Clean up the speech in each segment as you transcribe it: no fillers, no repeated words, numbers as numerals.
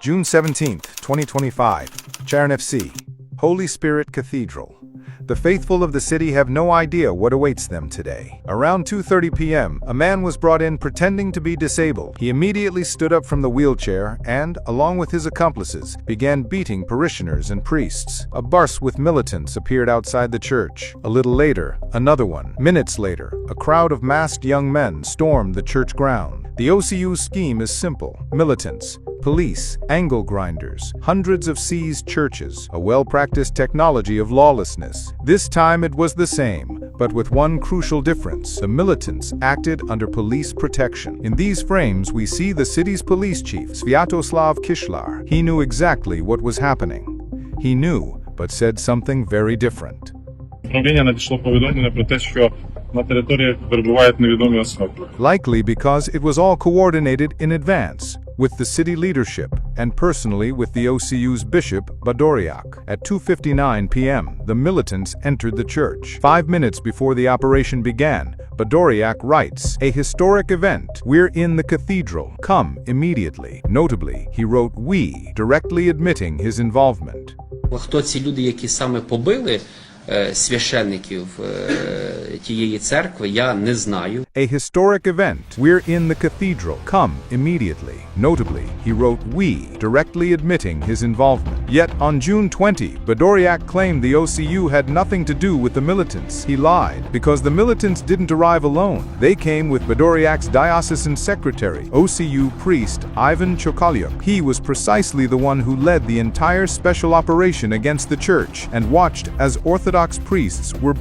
June 17th, 2025, Chernivtsi, Holy Spirit Cathedral. The faithful of the city have no idea what awaits them today. Around 2:30 p.m., a man was brought in pretending to be disabled. He immediately stood up from the wheelchair and, along with his accomplices, began beating parishioners and priests. A bus with militants appeared outside the church. A little later, another one. Minutes later, a crowd of masked young men stormed the church ground. The OCU's scheme is simple. Militants, police, angle grinders, hundreds of seized churches, a well-practiced technology of lawlessness. This time it was the same, but with one crucial difference. The militants acted under police protection. In these frames we see the city's police chief, Sviatoslav Kishlar. He knew exactly what was happening. He knew, but said something very different. Управління надійшло повідомлення про те, що на території перебувають невідомі особи. Likely because it was all coordinated in advance, with the city leadership, and personally with the OCU's bishop, Badoriak. At 2:59 p.m., the militants entered the church. 5 minutes before the operation began, Badoriak writes, "A historic event. We're in the cathedral. Come immediately." Notably, he wrote "we," directly admitting his involvement. Хто ці люди, які саме побили священників тієї церкви, я не знаю. A historic event. We're in the cathedral. Come immediately. Notably, he wrote "we," directly admitting his involvement. Yet, on June 20, Badoriak claimed the OCU had nothing to do with the militants. He lied, because the militants didn't arrive alone. They came with Badoriak's diocesan secretary, OCU priest Ivan Chokalyuk. He was precisely the one who led the entire special operation against the church and watched as Orthodox priests were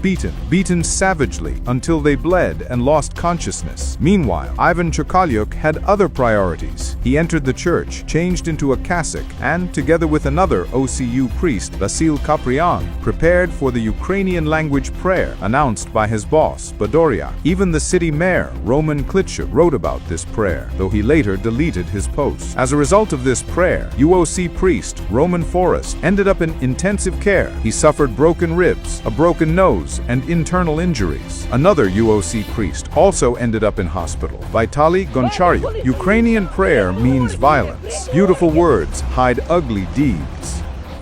beaten savagely until they bled and lost consciousness. Meanwhile, Ivan Chokalyuk had other priorities. He entered the church, changed into a cassock, and, together with another OCU priest, Vasil Kaprian, prepared for the Ukrainian language prayer announced by his boss, Badoriak. Even the city mayor, Roman Klitschko, wrote about this prayer, though he later deleted his post. As a result of this prayer, UOC priest, Roman Forrest, ended up in intensive care. He suffered broken ribs, a broken nose, and internal injuries. Another UOC priest also ended up in hospital. Vitaly Goncharyu. Ukrainian prayer means violence. Beautiful words hide ugly deeds.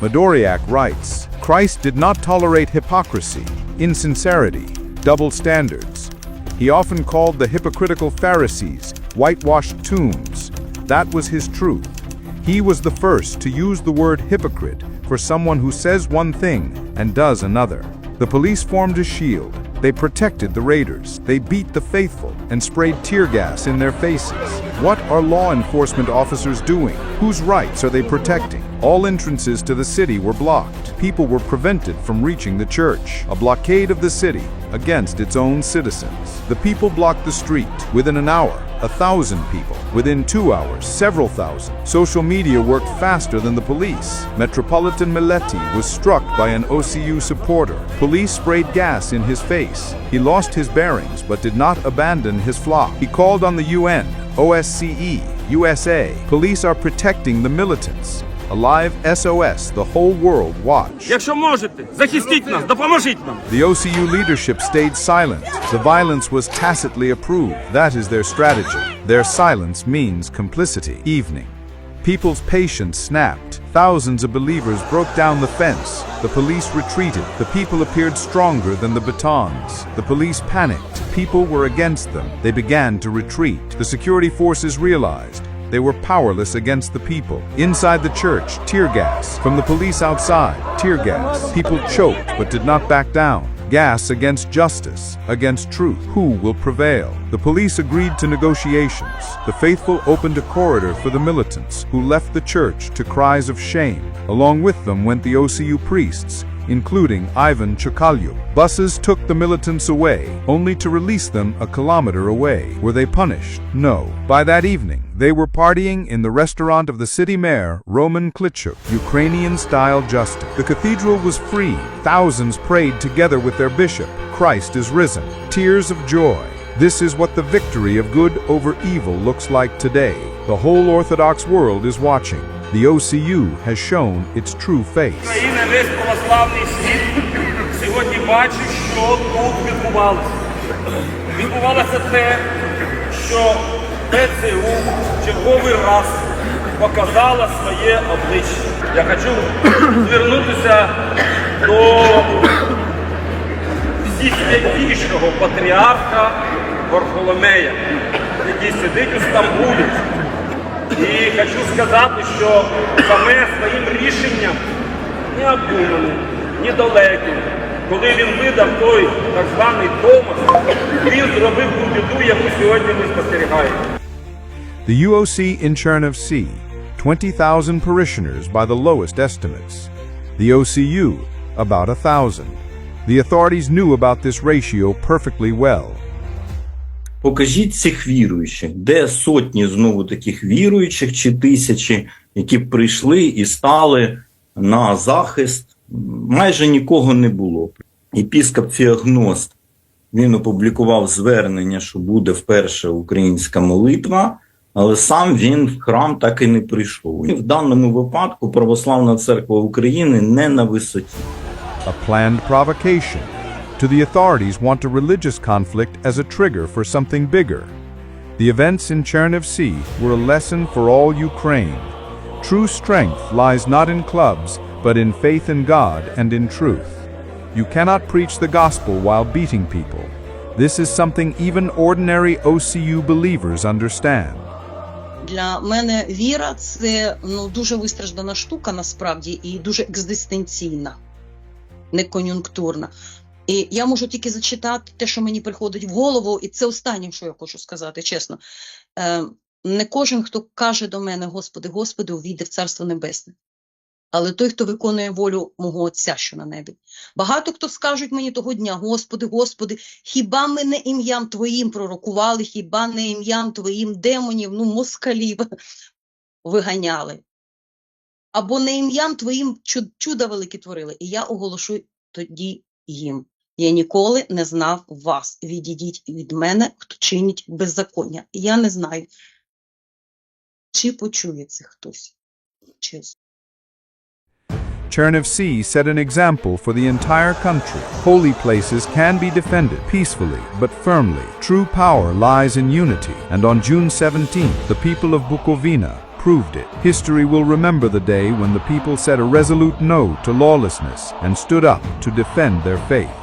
Badoriak writes, "Christ did not tolerate hypocrisy, insincerity, double standards. He often called the hypocritical Pharisees whitewashed tombs. That was his truth. He was the first to use the word hypocrite for someone who says one thing and does another. The police formed a shield. They protected the raiders. They beat the faithful and sprayed tear gas in their faces. What are law enforcement officers doing? Whose rights are they protecting? All entrances to the city were blocked. People were prevented from reaching the church. A blockade of the city against its own citizens. The people blocked the street. Within an hour, 1,000 people. Within 2 hours, several thousand. Social media worked faster than the police. Metropolitan Mileti was struck by an OCU supporter. Police sprayed gas in his face. He lost his bearings but did not abandon his flock. He called on the UN, OSCE, USA. Police are protecting the militants. A live SOS, the whole world watch. Якщо можете, захистіть нас, допоможіть нам. The OCU leadership stayed silent. The violence was tacitly approved. That is their strategy. Their silence means complicity. Evening. People's patience snapped. Thousands of believers broke down the fence. The police retreated. The people appeared stronger than the batons. The police panicked. People were against them. They began to retreat. The security forces realized they were powerless against the people. Inside the church, tear gas. From the police outside, tear gas. People choked but did not back down. Gas against justice, against truth. Who will prevail? The police agreed to negotiations. The faithful opened a corridor for the militants, who left the church to cries of shame. Along with them went the OCU priests, including Ivan Chokalyuk. Buses took the militants away, only to release them a kilometer away. Were they punished? No. By that evening, they were partying in the restaurant of the city mayor, Roman Klitschko. Ukrainian-style justice. The cathedral was free. Thousands prayed together with their bishop. Christ is risen. Tears of joy. This is what the victory of good over evil looks like today. The whole Orthodox world is watching. The OCU has shown its true face. Україна, весь православний світ сьогодні бачить, що тут відбувалося. Відбувалося те, що ПЦУ черговий раз показала своє обличчя. Я хочу звернутися до всесвятішого патріарха Варфоломея, який сидить у Стамбулі. І хочу сказати, що саме своїм рішенням, необдуманим, недалеким, коли він видав той так званий Томас, він зробив ту біду, яку сьогодні ми спостерігаємо. The UOC in Chernivtsi, 20,000 parishioners by the lowest estimates. The OCU, about 1,000. The authorities knew about this ratio perfectly well. Покажіть цих віруючих, де сотні знову таких віруючих чи тисячі, які б прийшли і стали на захист. Майже нікого не було. Єпископ Феогност, він опублікував звернення, що буде вперше українська молитва, але сам він в храм так і не прийшов. І в даному випадку Православна Церква України не на висоті. A planned provocation. To the authorities want a religious conflict as a trigger for something bigger. The events in Chernivtsi were a lesson for all Ukraine. True strength lies not in clubs, but in faith in God and in truth. You cannot preach the gospel while beating people. This is something even ordinary OCU believers understand. Для мене віра – це дуже вистраждана штука насправді і дуже екзистенційна, не кон'юнктурна. І я можу тільки зачитати те, що мені приходить в голову, і це останнє, що я хочу сказати, чесно. Не кожен, хто каже до мене «Господи, Господи», увійде в Царство Небесне. Але той, хто виконує волю мого Отця, що на небі. Багато хто скажуть мені того дня: «Господи, Господи, хіба ми не ім'ям Твоїм пророкували, хіба не ім'ям Твоїм демонів, москалів виганяли? Або не ім'ям Твоїм чуда великі творили?» І я оголошу тоді їм: «Я ніколи не знав вас. Відійдіть від мене, хто чинить беззаконня». І я не знаю, чи почує це хтось. Чесно. Chernivtsi set an example for the entire country. Holy places can be defended peacefully but firmly. True power lies in unity, and on June 17th, the people of Bukovina proved it. History will remember the day when the people said a resolute no to lawlessness and stood up to defend their faith.